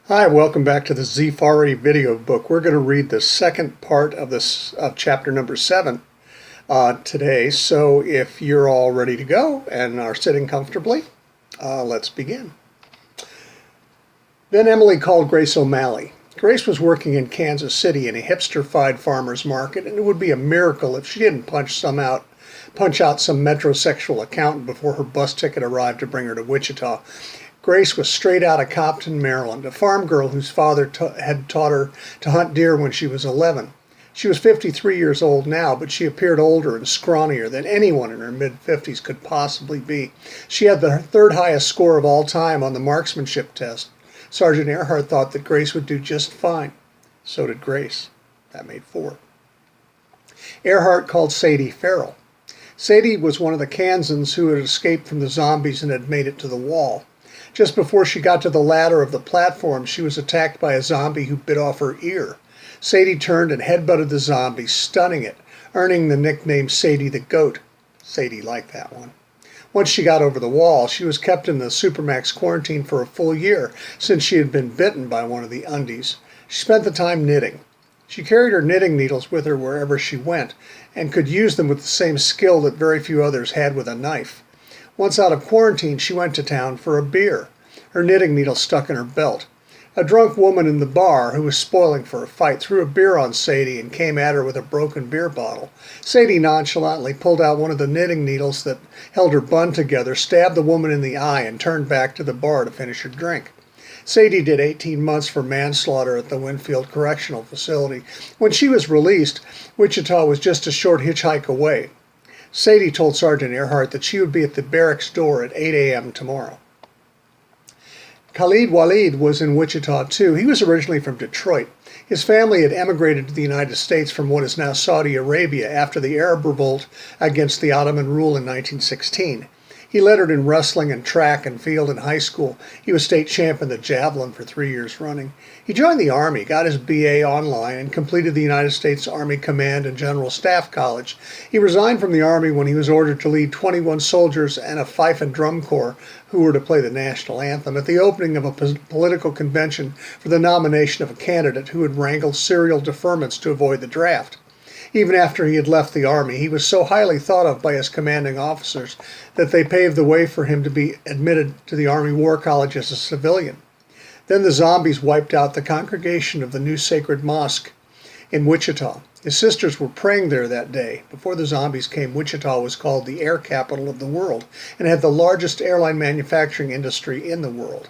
Hi, welcome back to the Z-fari video book. We're going to read the second part of chapter number 7 today. So if you're all ready to go and are sitting comfortably, let's begin. Then Emily called Grace O'Malley. Grace was working in Kansas City in a hipster-fied farmer's market, and it would be a miracle if she didn't punch out some metrosexual accountant before her bus ticket arrived to bring her to Wichita. Grace was straight out of Compton, Maryland, a farm girl whose father had taught her to hunt deer when she was 11. She was 53 years old now, but she appeared older and scrawnier than anyone in her mid-50s could possibly be. She had the third highest score of all time on the marksmanship test. Sergeant Earhart thought that Grace would do just fine. So did Grace. That made 4. Earhart called Sadie Farrell. Sadie was one of the Kansans who had escaped from the zombies and had made it to the wall. Just before she got to the ladder of the platform, she was attacked by a zombie who bit off her ear. Sadie turned and headbutted the zombie, stunning it, earning the nickname Sadie the Goat. Sadie liked that one. Once she got over the wall, she was kept in the Supermax quarantine for a full year, since she had been bitten by one of the undies. She spent the time knitting. She carried her knitting needles with her wherever she went, and could use them with the same skill that very few others had with a knife. Once out of quarantine, she went to town for a beer. Her knitting needle stuck in her belt. A drunk woman in the bar, who was spoiling for a fight, threw a beer on Sadie and came at her with a broken beer bottle. Sadie nonchalantly pulled out one of the knitting needles that held her bun together, stabbed the woman in the eye, and turned back to the bar to finish her drink. Sadie did 18 months for manslaughter at the Winfield Correctional Facility. When she was released, Wichita was just a short hitchhike away. Sadie told Sergeant Earhart that she would be at the barracks door at 8 a.m. tomorrow. Khalid Walid was in Wichita too. He was originally from Detroit. His family had emigrated to the United States from what is now Saudi Arabia after the Arab revolt against the Ottoman rule in 1916. He lettered in wrestling and track and field in high school. He was state champ in the javelin for 3 years running. He joined the Army, got his BA online, and completed the United States Army Command and General Staff College. He resigned from the Army when he was ordered to lead 21 soldiers and a fife and drum corps who were to play the national anthem at the opening of a political convention for the nomination of a candidate who had wrangled serial deferments to avoid the draft. Even after he had left the Army, he was so highly thought of by his commanding officers that they paved the way for him to be admitted to the Army War College as a civilian. Then the zombies wiped out the congregation of the new sacred mosque in Wichita. His sisters were praying there that day. Before the zombies came, Wichita was called the air capital of the world and had the largest airline manufacturing industry in the world.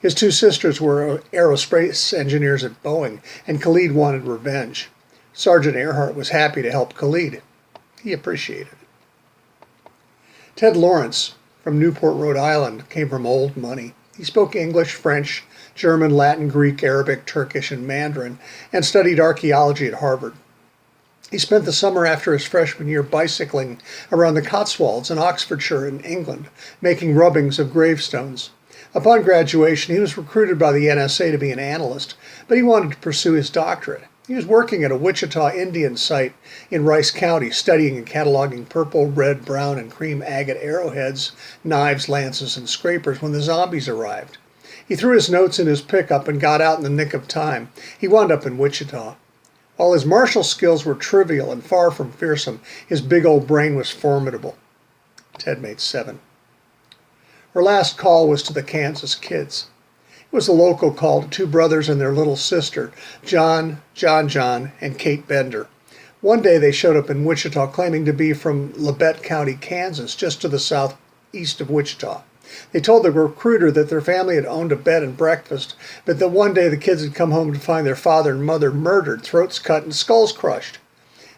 His 2 sisters were aerospace engineers at Boeing, and Khalid wanted revenge. Sergeant Earhart was happy to help Khalid. He appreciated it. Ted Lawrence from Newport, Rhode Island, came from old money. He spoke English, French, German, Latin, Greek, Arabic, Turkish, and Mandarin, and studied archaeology at Harvard. He spent the summer after his freshman year bicycling around the Cotswolds in Oxfordshire in England, making rubbings of gravestones. Upon graduation, he was recruited by the NSA to be an analyst, but he wanted to pursue his doctorate. He was working at a Wichita Indian site in Rice County, studying and cataloging purple, red, brown, and cream agate arrowheads, knives, lances, and scrapers when the zombies arrived. He threw his notes in his pickup and got out in the nick of time. He wound up in Wichita. While his martial skills were trivial and far from fearsome, his big old brain was formidable. Ted made 7. Her last call was to the Kansas kids. It was a local call to 2 brothers and their little sister, John, and Kate Bender. One day they showed up in Wichita claiming to be from Labette County, Kansas, just to the southeast of Wichita. They told the recruiter that their family had owned a bed and breakfast, but that one day the kids had come home to find their father and mother murdered, throats cut, and skulls crushed.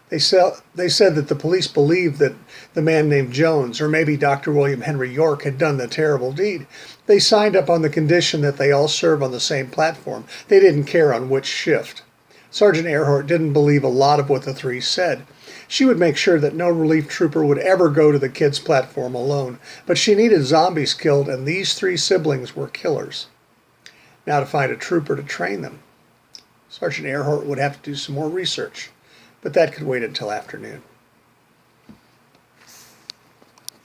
They said that the police believed that the man named Jones, or maybe Dr. William Henry York, had done the terrible deed. They signed up on the condition that they all serve on the same platform. They didn't care on which shift. Sergeant Earhart didn't believe a lot of what the 3 said. She would make sure that no relief trooper would ever go to the kids' platform alone, but she needed zombies killed, and these 3 siblings were killers. Now to find a trooper to train them. Sergeant Earhart would have to do some more research, but that could wait until afternoon.